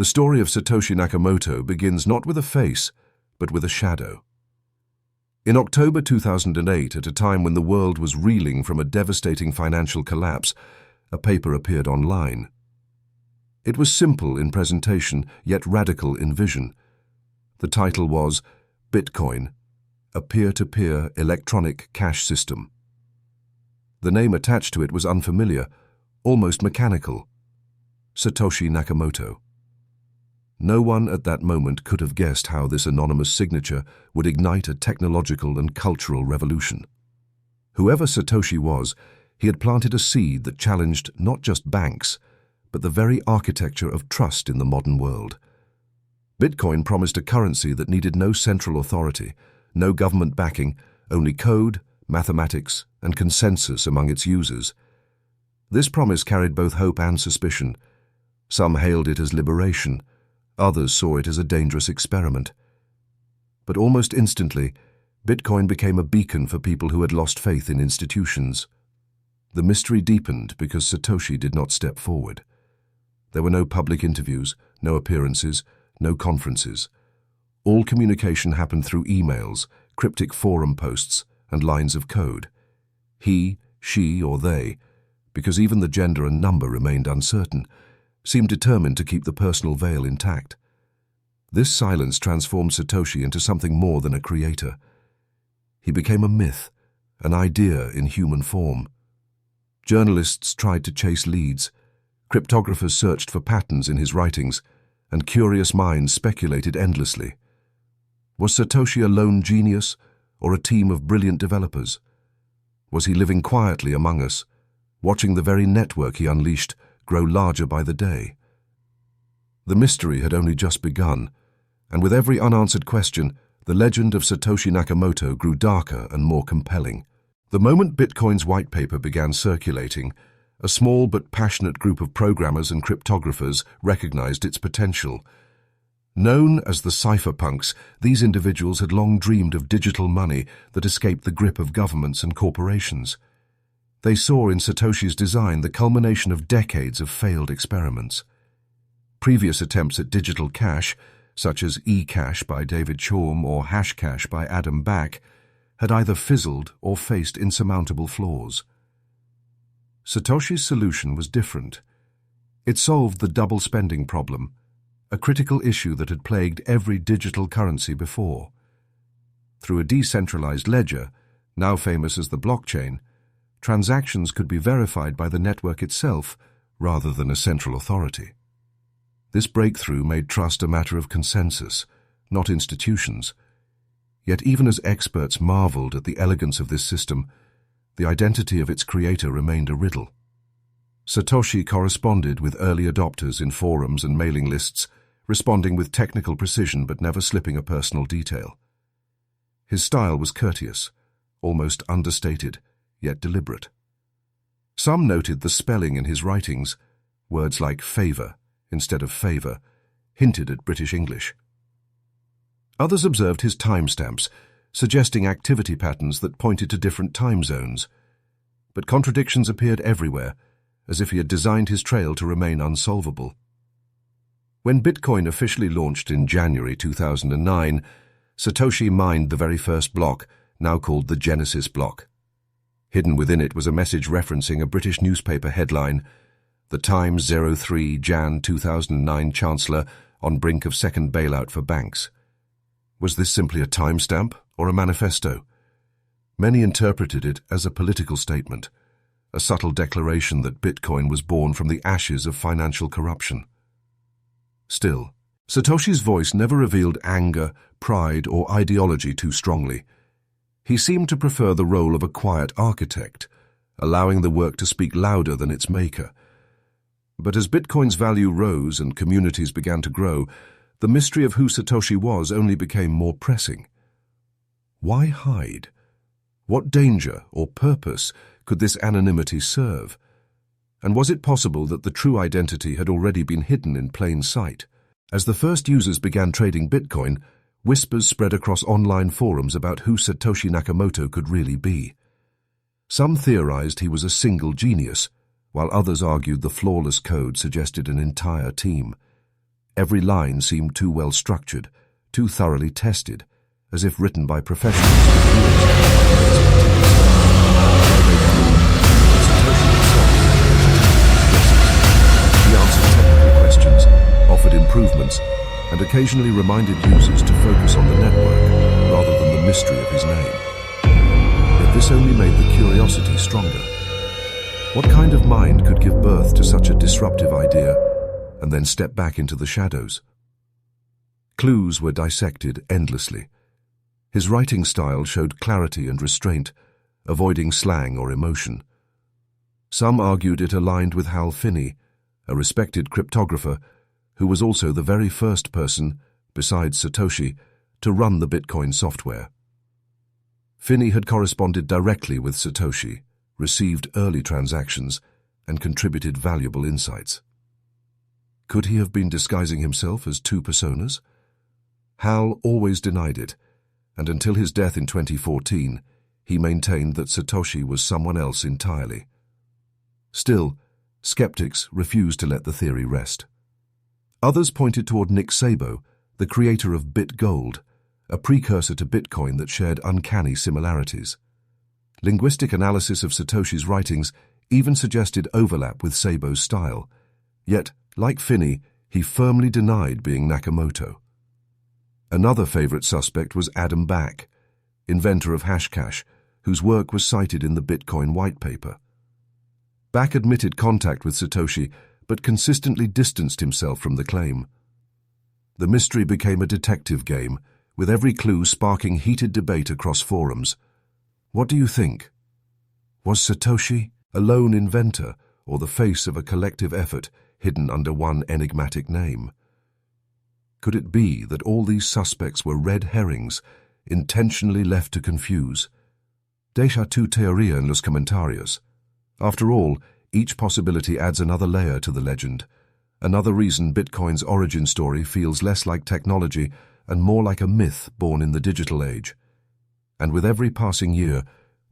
The story of Satoshi Nakamoto begins not with a face, but with a shadow. In October 2008, at a time when the world was reeling from a devastating financial collapse, a paper appeared online. It was simple in presentation, yet radical in vision. The title was Bitcoin, a peer-to-peer electronic cash system. The name attached to it was unfamiliar, almost mechanical: Satoshi Nakamoto. No one at that moment could have guessed how this anonymous signature would ignite a technological and cultural revolution. Whoever Satoshi was, he had planted a seed that challenged not just banks, but the very architecture of trust in the modern world. Bitcoin promised a currency that needed no central authority, no government backing, only code, mathematics, and consensus among its users. This promise carried both hope and suspicion. Some hailed it as liberation, others saw it as a dangerous experiment. But almost instantly, Bitcoin became a beacon for people who had lost faith in institutions. The mystery deepened because Satoshi did not step forward. There were no public interviews, no appearances, no conferences. All communication happened through emails, cryptic forum posts, and lines of code. He, she, or they, because even the gender and number remained uncertain, seemed determined to keep the personal veil intact. This silence transformed Satoshi into something more than a creator. He became a myth, an idea in human form. Journalists tried to chase leads, cryptographers searched for patterns in his writings, and curious minds speculated endlessly. Was Satoshi a lone genius, or a team of brilliant developers? Was he living quietly among us, watching the very network he unleashed grow larger by the day? The mystery had only just begun, and with every unanswered question, the legend of Satoshi Nakamoto grew darker and more compelling. The moment Bitcoin's white paper began circulating, a small but passionate group of programmers and cryptographers recognized its potential. Known as the cypherpunks, these individuals had long dreamed of digital money that escaped the grip of governments and corporations. They saw in Satoshi's design the culmination of decades of failed experiments. Previous attempts at digital cash, such as eCash by David Chaum or Hashcash by Adam Back, had either fizzled or faced insurmountable flaws. Satoshi's solution was different. It solved the double spending problem, a critical issue that had plagued every digital currency before. Through a decentralized ledger, now famous as the blockchain, transactions could be verified by the network itself rather than a central authority. This breakthrough made trust a matter of consensus, not institutions. Yet even as experts marveled at the elegance of this system, the identity of its creator remained a riddle. Satoshi corresponded with early adopters in forums and mailing lists, responding with technical precision but never slipping a personal detail. His style was courteous, almost understated, yet deliberate. Some noted the spelling in his writings. Words like favor instead of favor hinted at British English. Others observed his timestamps, suggesting activity patterns that pointed to different time zones. But contradictions appeared everywhere, as if he had designed his trail to remain unsolvable. When Bitcoin officially launched in January 2009, Satoshi mined the very first block, now called the Genesis block. Hidden within it was a message referencing a British newspaper headline: "The Times 03 Jan 2009 Chancellor on brink of second bailout for banks." Was this simply a timestamp or a manifesto? Many interpreted it as a political statement, a subtle declaration that Bitcoin was born from the ashes of financial corruption. Still, Satoshi's voice never revealed anger, pride, or ideology too strongly. He seemed to prefer the role of a quiet architect, allowing the work to speak louder than its maker. But as Bitcoin's value rose and communities began to grow, the mystery of who Satoshi was only became more pressing. Why hide? What danger or purpose could this anonymity serve? And was it possible that the true identity had already been hidden in plain sight? As the first users began trading Bitcoin, whispers spread across online forums about who Satoshi Nakamoto could really be. Some theorized he was a single genius, while others argued the flawless code suggested an entire team. Every line seemed too well structured, too thoroughly tested, as if written by professionals with years He answered technical questions, offered improvements, and occasionally reminded users to focus on the network rather than the mystery of his name. Yet this only made the curiosity stronger. What kind of mind could give birth to such a disruptive idea and then step back into the shadows? Clues were dissected endlessly. His writing style showed clarity and restraint, avoiding slang or emotion. Some argued it aligned with Hal Finney, a respected cryptographer who was also the very first person, besides Satoshi, to run the Bitcoin software. Finney had corresponded directly with Satoshi, received early transactions, and contributed valuable insights. Could he have been disguising himself as two personas? Hal always denied it, and until his death in 2014, he maintained that Satoshi was someone else entirely. Still, skeptics refused to let the theory rest. Others pointed toward Nick Szabo, the creator of BitGold, a precursor to Bitcoin that shared uncanny similarities. Linguistic analysis of Satoshi's writings even suggested overlap with Szabo's style. Yet, like Finney, he firmly denied being Nakamoto. Another favorite suspect was Adam Back, inventor of Hashcash, whose work was cited in the Bitcoin white paper. Back admitted contact with Satoshi, but consistently distanced himself from the claim. The mystery became a detective game, with every clue sparking heated debate across forums. What do you think? Was Satoshi a lone inventor or the face of a collective effort hidden under one enigmatic name? Could it be that all these suspects were red herrings, intentionally left to confuse? Deja tu teoría en los comentarios. After all, each possibility adds another layer to the legend, another reason Bitcoin's origin story feels less like technology and more like a myth born in the digital age. And with every passing year,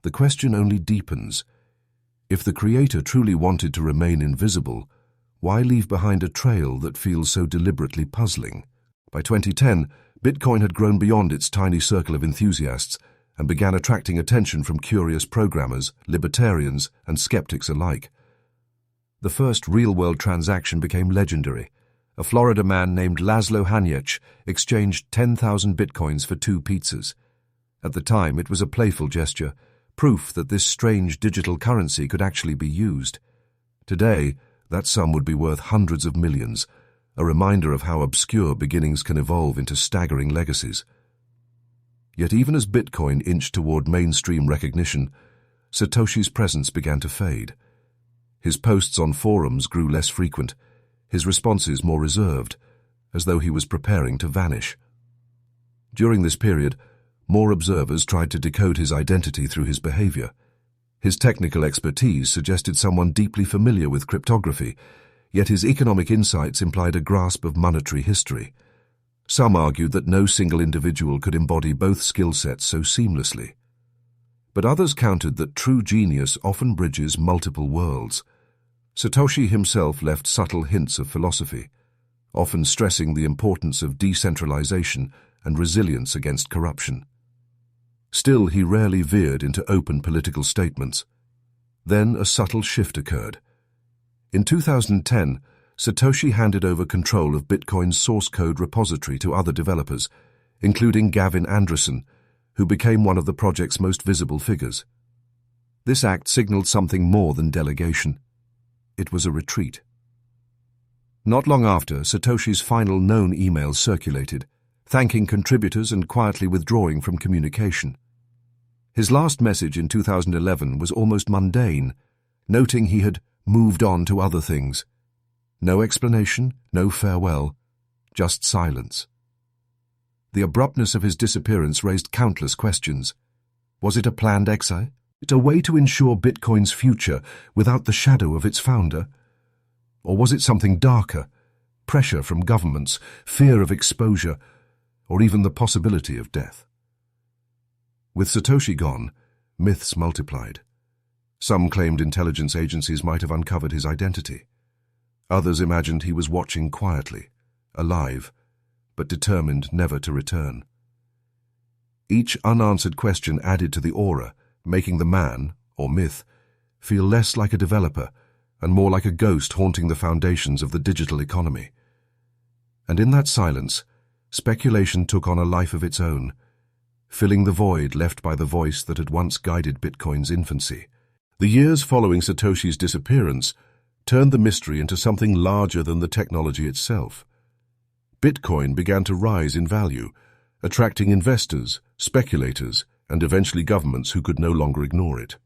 the question only deepens. If the creator truly wanted to remain invisible, why leave behind a trail that feels so deliberately puzzling? By 2010, Bitcoin had grown beyond its tiny circle of enthusiasts and began attracting attention from curious programmers, libertarians, and skeptics alike. The first real-world transaction became legendary. A Florida man named Laszlo Haniec exchanged 10,000 bitcoins for 2 pizzas. At the time, it was a playful gesture, proof that this strange digital currency could actually be used. Today, that sum would be worth hundreds of millions, a reminder of how obscure beginnings can evolve into staggering legacies. Yet even as Bitcoin inched toward mainstream recognition, Satoshi's presence began to fade. His posts on forums grew less frequent, his responses more reserved, as though he was preparing to vanish. During this period, more observers tried to decode his identity through his behavior. His technical expertise suggested someone deeply familiar with cryptography, yet his economic insights implied a grasp of monetary history. Some argued that no single individual could embody both skill sets so seamlessly. But others countered that true genius often bridges multiple worlds. Satoshi himself left subtle hints of philosophy, often stressing the importance of decentralization and resilience against corruption. Still, he rarely veered into open political statements. Then a subtle shift occurred. In 2010, Satoshi handed over control of Bitcoin's source code repository to other developers, including Gavin Andresen, who became one of the project's most visible figures. This act signaled something more than delegation. It was a retreat. Not long after, Satoshi's final known email circulated, thanking contributors and quietly withdrawing from communication. His last message in 2011 was almost mundane, noting he had moved on to other things. No explanation, no farewell, just silence. The abruptness of his disappearance raised countless questions. Was it a planned exile? A way to ensure Bitcoin's future without the shadow of its founder? Or was it something darker? Pressure from governments, fear of exposure, or even the possibility of death? With Satoshi gone, myths multiplied. Some claimed intelligence agencies might have uncovered his identity. Others imagined he was watching quietly, alive, but determined never to return. Each unanswered question added to the aura, making the man, or myth, feel less like a developer and more like a ghost haunting the foundations of the digital economy. And in that silence, speculation took on a life of its own, filling the void left by the voice that had once guided Bitcoin's infancy. The years following Satoshi's disappearance turned the mystery into something larger than the technology itself. Bitcoin began to rise in value, attracting investors, speculators, and eventually governments who could no longer ignore it.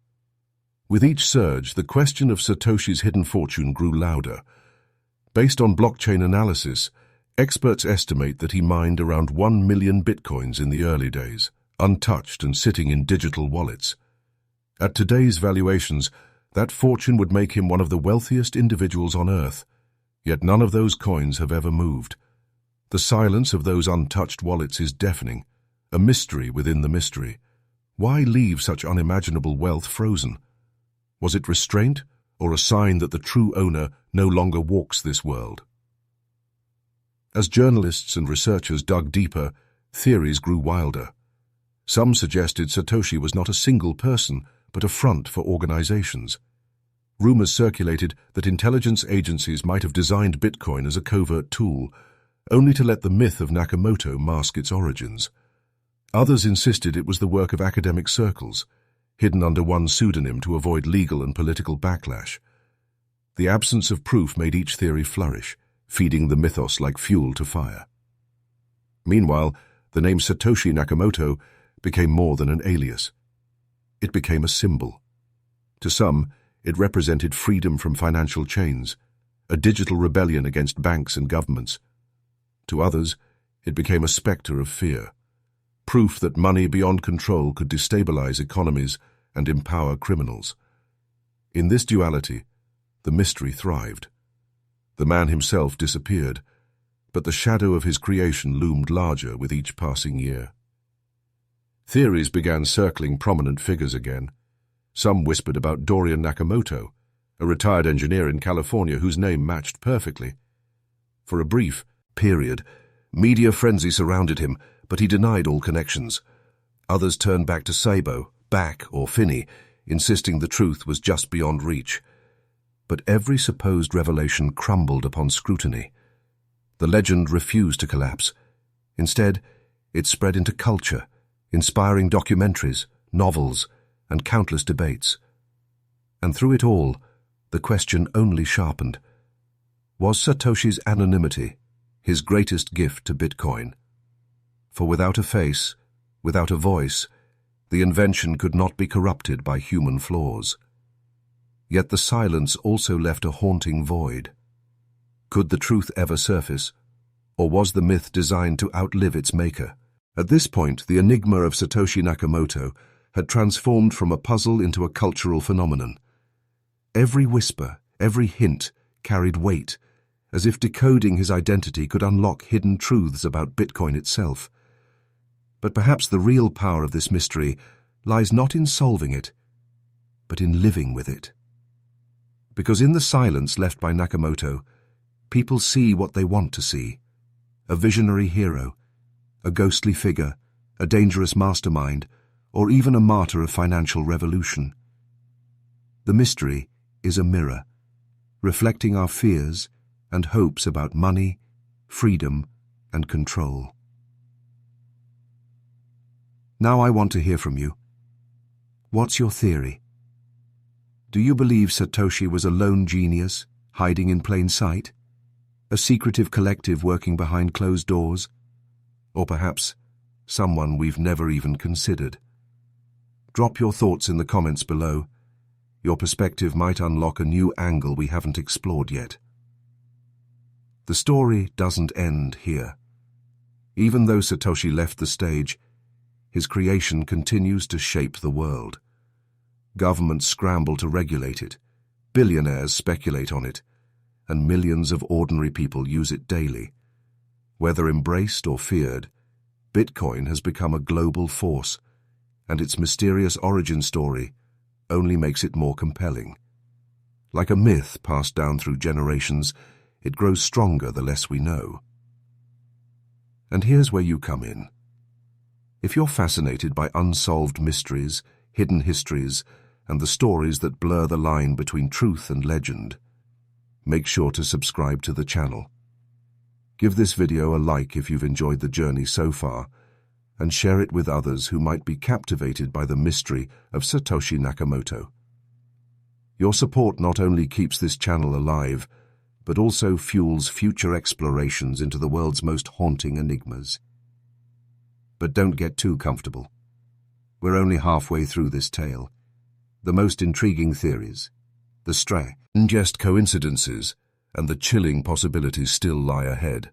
With each surge, the question of Satoshi's hidden fortune grew louder. Based on blockchain analysis, experts estimate that he mined around 1 million bitcoins in the early days, untouched and sitting in digital wallets. At today's valuations, that fortune would make him one of the wealthiest individuals on Earth. Yet none of those coins have ever moved. The silence of those untouched wallets is deafening, a mystery within the mystery. Why leave such unimaginable wealth frozen? Was it restraint, or a sign that the true owner no longer walks this world? As journalists and researchers dug deeper, theories grew wilder. Some suggested Satoshi was not a single person, but a front for organizations. Rumors circulated that intelligence agencies might have designed Bitcoin as a covert tool, only to let the myth of Nakamoto mask its origins. Others insisted it was the work of academic circles, hidden under one pseudonym to avoid legal and political backlash. The absence of proof made each theory flourish, feeding the mythos like fuel to fire. Meanwhile, the name Satoshi Nakamoto became more than an alias. It became a symbol. To some, it represented freedom from financial chains, a digital rebellion against banks and governments. To others, it became a specter of fear, proof that money beyond control could destabilize economies and empower criminals. In this duality, the mystery thrived. The man himself disappeared, but the shadow of his creation loomed larger with each passing year. Theories began circling prominent figures again. Some whispered about Dorian Nakamoto, a retired engineer in California whose name matched perfectly. For a brief period, media frenzy surrounded him, but he denied all connections. Others turned back to Sabo, Back, or Finney, insisting the truth was just beyond reach. But every supposed revelation crumbled upon scrutiny. The legend refused to collapse. Instead, it spread into culture, inspiring documentaries, novels, and countless debates. And through it all, the question only sharpened. Was Satoshi's anonymity his greatest gift to Bitcoin? For without a face, without a voice, the invention could not be corrupted by human flaws. Yet the silence also left a haunting void. Could the truth ever surface, or was the myth designed to outlive its maker? At this point, the enigma of Satoshi Nakamoto had transformed from a puzzle into a cultural phenomenon. Every whisper, every hint, carried weight, as if decoding his identity could unlock hidden truths about Bitcoin itself. But perhaps the real power of this mystery lies not in solving it, but in living with it. Because in the silence left by Nakamoto, people see what they want to see: a visionary hero, a ghostly figure, a dangerous mastermind, or even a martyr of financial revolution. The mystery is a mirror, reflecting our fears and hopes about money, freedom, and control. Now I want to hear from you. What's your theory? Do you believe Satoshi was a lone genius, hiding in plain sight? A secretive collective working behind closed doors? Or perhaps someone we've never even considered? Drop your thoughts in the comments below. Your perspective might unlock a new angle we haven't explored yet. The story doesn't end here. Even though Satoshi left the stage, his creation continues to shape the world. Governments scramble to regulate it, billionaires speculate on it, and millions of ordinary people use it daily. Whether embraced or feared, Bitcoin has become a global force, and its mysterious origin story only makes it more compelling. Like a myth passed down through generations, it grows stronger the less we know. And here's where you come in. If you're fascinated by unsolved mysteries, hidden histories, and the stories that blur the line between truth and legend, make sure to subscribe to the channel. Give this video a like if you've enjoyed the journey so far, and share it with others who might be captivated by the mystery of Satoshi Nakamoto. Your support not only keeps this channel alive, but also fuels future explorations into the world's most haunting enigmas. But don't get too comfortable. We're only halfway through this tale. The most intriguing theories, the strangest coincidences, and the chilling possibilities still lie ahead.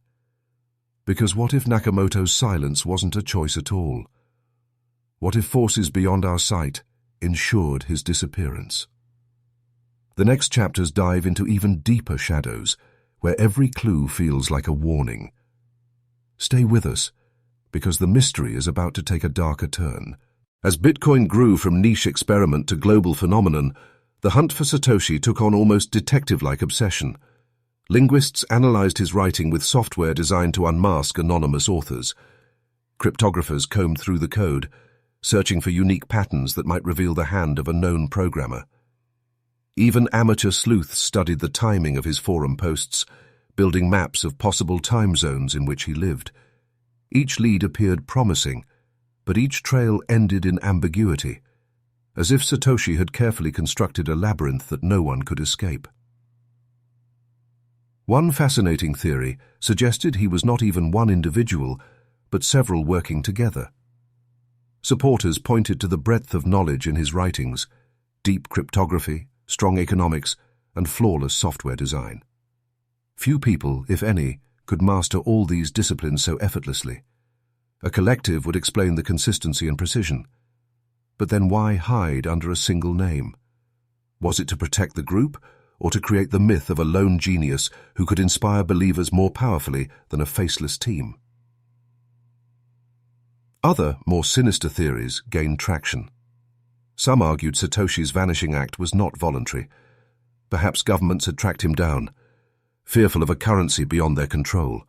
Because what if Nakamoto's silence wasn't a choice at all? What if forces beyond our sight ensured his disappearance? The next chapters dive into even deeper shadows, where every clue feels like a warning. Stay with us, because the mystery is about to take a darker turn. As Bitcoin grew from niche experiment to global phenomenon, the hunt for Satoshi took on almost detective-like obsession. Linguists analyzed his writing with software designed to unmask anonymous authors. Cryptographers combed through the code, searching for unique patterns that might reveal the hand of a known programmer. Even amateur sleuths studied the timing of his forum posts, building maps of possible time zones in which he lived. Each lead appeared promising, but each trail ended in ambiguity, as if Satoshi had carefully constructed a labyrinth that no one could escape. One fascinating theory suggested he was not even one individual, but several working together. Supporters pointed to the breadth of knowledge in his writings: deep cryptography, strong economics, and flawless software design. Few people, if any, could master all these disciplines so effortlessly. A collective would explain the consistency and precision. But then why hide under a single name? Was it to protect the group, or to create the myth of a lone genius who could inspire believers more powerfully than a faceless team? Other, more sinister theories gained traction. Some argued Satoshi's vanishing act was not voluntary. Perhaps governments had tracked him down, fearful of a currency beyond their control.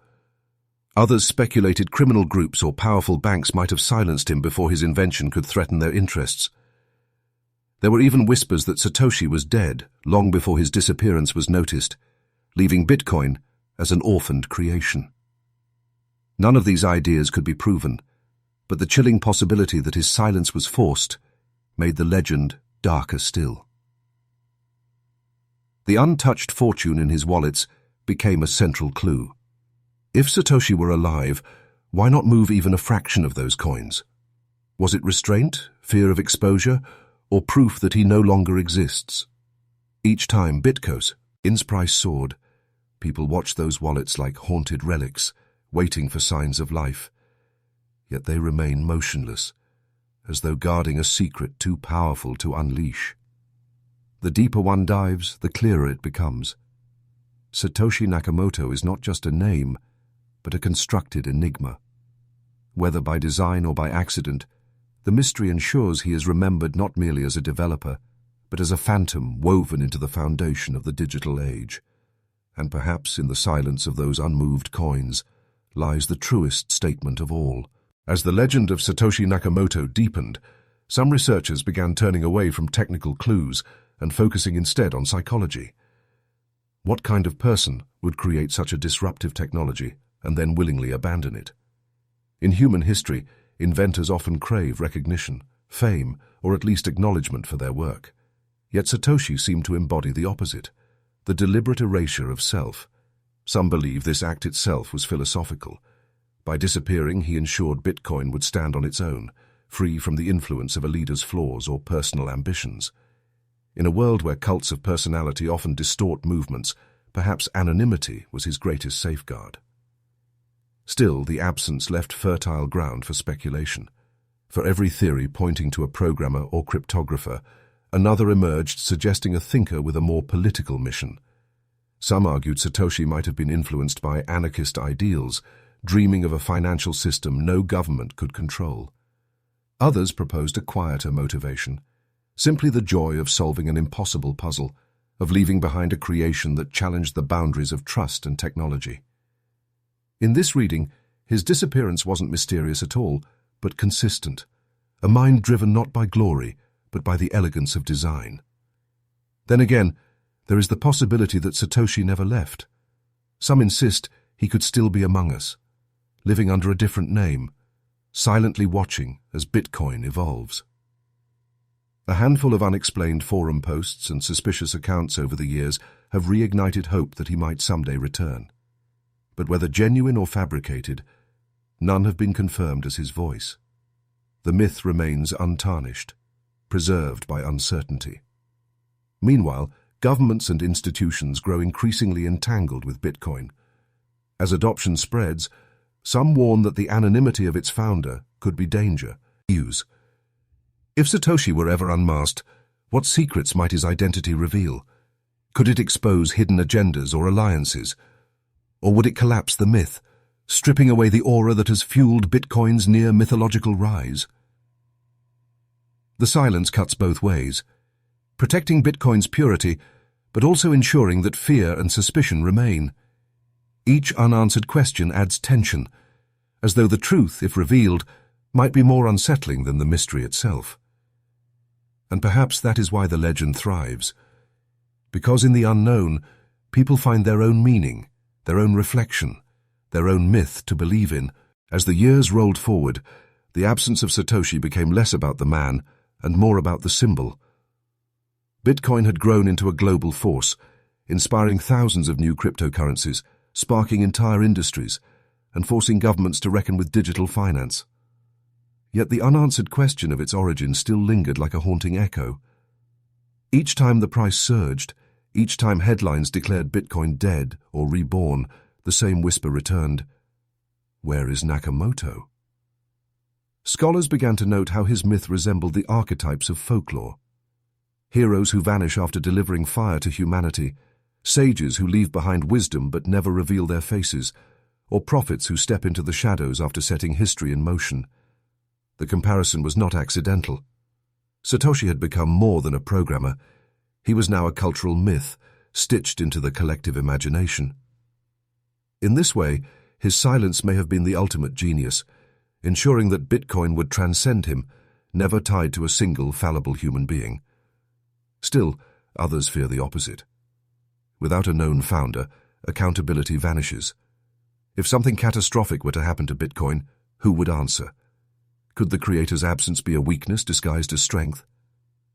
Others speculated criminal groups or powerful banks might have silenced him before his invention could threaten their interests. There were even whispers that Satoshi was dead long before his disappearance was noticed, leaving Bitcoin as an orphaned creation. None of these ideas could be proven, but the chilling possibility that his silence was forced made the legend darker still. The untouched fortune in his wallets became a central clue. If Satoshi were alive, why not move even a fraction of those coins? Was it restraint, fear of exposure, or proof that he no longer exists? Each time Bitcoin's price soared, people watched those wallets like haunted relics, waiting for signs of life. Yet they remain motionless, as though guarding a secret too powerful to unleash. The deeper one dives, the clearer it becomes. Satoshi Nakamoto is not just a name, but a constructed enigma. Whether by design or by accident, the mystery ensures he is remembered not merely as a developer, but as a phantom woven into the foundation of the digital age. And perhaps in the silence of those unmoved coins lies the truest statement of all. As the legend of Satoshi Nakamoto deepened, some researchers began turning away from technical clues and focusing instead on psychology. What kind of person would create such a disruptive technology and then willingly abandon it? In human history, inventors often crave recognition, fame, or at least acknowledgement for their work. Yet Satoshi seemed to embody the opposite, the deliberate erasure of self. Some believe this act itself was philosophical. By disappearing, he ensured Bitcoin would stand on its own, free from the influence of a leader's flaws or personal ambitions. In a world where cults of personality often distort movements, perhaps anonymity was his greatest safeguard. Still, the absence left fertile ground for speculation. For every theory pointing to a programmer or cryptographer, another emerged suggesting a thinker with a more political mission. Some argued Satoshi might have been influenced by anarchist ideals, dreaming of a financial system no government could control. Others proposed a quieter motivation, simply the joy of solving an impossible puzzle, of leaving behind a creation that challenged the boundaries of trust and technology. In this reading, His disappearance wasn't mysterious at all, but consistent, a mind driven not by glory, but by the elegance of design. Then again, there is the possibility that Satoshi never left. Some insist he could still be among us, living under a different name, silently watching as Bitcoin evolves. A handful of unexplained forum posts and suspicious accounts over the years have reignited hope that he might someday return. But whether genuine or fabricated, none have been confirmed as his voice. The myth remains untarnished, preserved by uncertainty. Meanwhile, governments and institutions grow increasingly entangled with Bitcoin. As adoption spreads, some warn that the anonymity of its founder could be danger. If Satoshi were ever unmasked, what secrets might his identity reveal? Could it expose hidden agendas or alliances? Or would it collapse the myth, stripping away the aura that has fueled Bitcoin's near-mythological rise? The silence cuts both ways, protecting Bitcoin's purity, but also ensuring that fear and suspicion remain. Each unanswered question adds tension, as though the truth, if revealed, might be more unsettling than the mystery itself. And perhaps that is why the legend thrives. Because in the unknown, people find their own meaning, their own reflection, their own myth to believe in. As the years rolled forward, the absence of Satoshi became less about the man and more about the symbol. Bitcoin had grown into a global force, inspiring thousands of new cryptocurrencies, sparking entire industries, and forcing governments to reckon with digital finance. Yet the unanswered question of its origin still lingered like a haunting echo. Each time the price surged, each time headlines declared Bitcoin dead or reborn, the same whisper returned: "Where is Nakamoto?" Scholars began to note how his myth resembled the archetypes of folklore. Heroes who vanish after delivering fire to humanity, sages who leave behind wisdom but never reveal their faces, or prophets who step into the shadows after setting history in motion. The comparison was not accidental. Satoshi had become more than a programmer. He was now a cultural myth, stitched into the collective imagination. In this way, his silence may have been the ultimate genius, ensuring that Bitcoin would transcend him, never tied to a single fallible human being. Still, others fear the opposite. Without a known founder, accountability vanishes. If something catastrophic were to happen to Bitcoin, who would answer? Could the creator's absence be a weakness disguised as strength?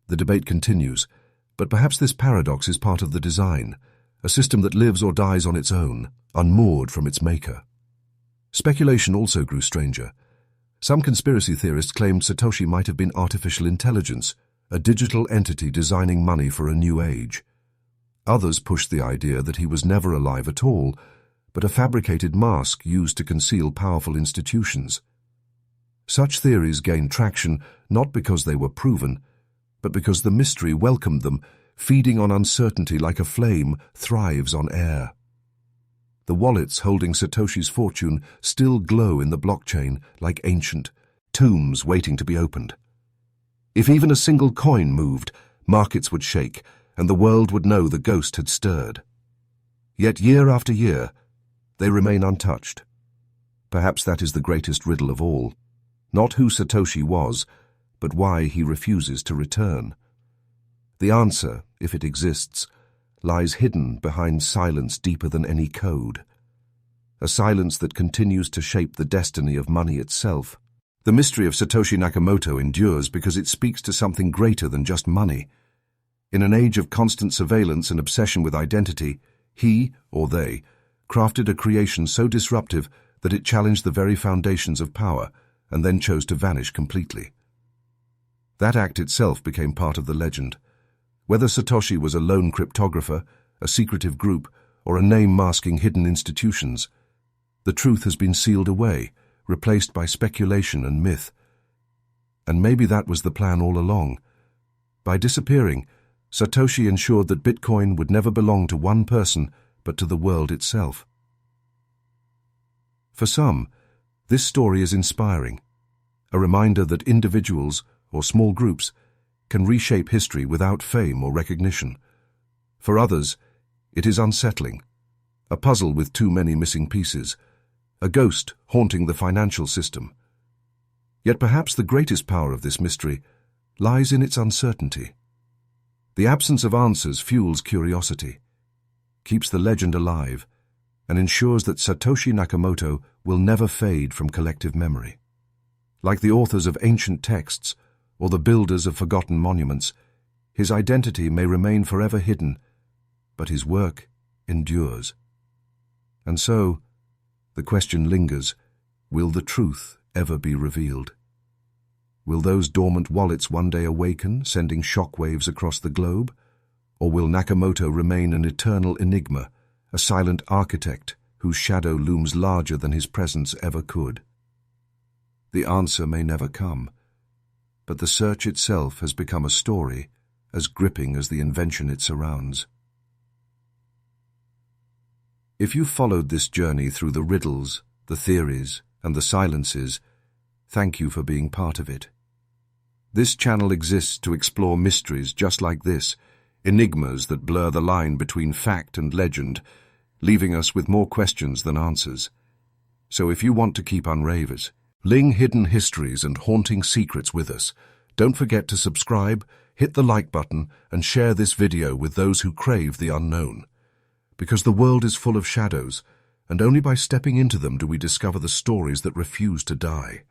The debate continues, but perhaps this paradox is part of the design, a system that lives or dies on its own, unmoored from its maker. Speculation also grew stranger. Some conspiracy theorists claimed Satoshi might have been artificial intelligence, a digital entity designing money for a new age. Others pushed the idea that he was never alive at all, but a fabricated mask used to conceal powerful institutions. Such theories gained traction not because they were proven, but because the mystery welcomed them, feeding on uncertainty like a flame thrives on air. The wallets holding Satoshi's fortune still glow in the blockchain like ancient tombs waiting to be opened. If even a single coin moved, markets would shake, and the world would know the ghost had stirred. Yet year after year, they remain untouched. Perhaps that is the greatest riddle of all. Not who Satoshi was, but why he refuses to return. The answer, if it exists, lies hidden behind silence deeper than any code. A silence that continues to shape the destiny of money itself. The mystery of Satoshi Nakamoto endures because it speaks to something greater than just money. In an age of constant surveillance and obsession with identity, he, or they, crafted a creation so disruptive that it challenged the very foundations of power, and then chose to vanish completely. That act itself became part of the legend. Whether Satoshi was a lone cryptographer, a secretive group, or a name masking hidden institutions, the truth has been sealed away, replaced by speculation and myth. And maybe that was the plan all along. By disappearing, Satoshi ensured that Bitcoin would never belong to one person, but to the world itself. For some, this story is inspiring, a reminder that individuals, or small groups, can reshape history without fame or recognition. For others, it is unsettling, a puzzle with too many missing pieces, a ghost haunting the financial system. Yet perhaps the greatest power of this mystery lies in its uncertainty. The absence of answers fuels curiosity, keeps the legend alive, and ensures that Satoshi Nakamoto will never fade from collective memory. Like the authors of ancient texts or the builders of forgotten monuments, his identity may remain forever hidden, but his work endures. And so, the question lingers, will the truth ever be revealed? Will those dormant wallets one day awaken, sending shockwaves across the globe? Or will Nakamoto remain an eternal enigma, a silent architect whose shadow looms larger than his presence ever could? The answer may never come, but the search itself has become a story as gripping as the invention it surrounds. If you followed this journey through the riddles, the theories, and the silences, thank you for being part of it. This channel exists to explore mysteries just like this, enigmas that blur the line between fact and legend, leaving us with more questions than answers. So if you want to keep unravers, ling hidden histories and haunting secrets with us, don't forget to subscribe, hit the like button, and share this video with those who crave the unknown. Because the world is full of shadows, and only by stepping into them do we discover the stories that refuse to die.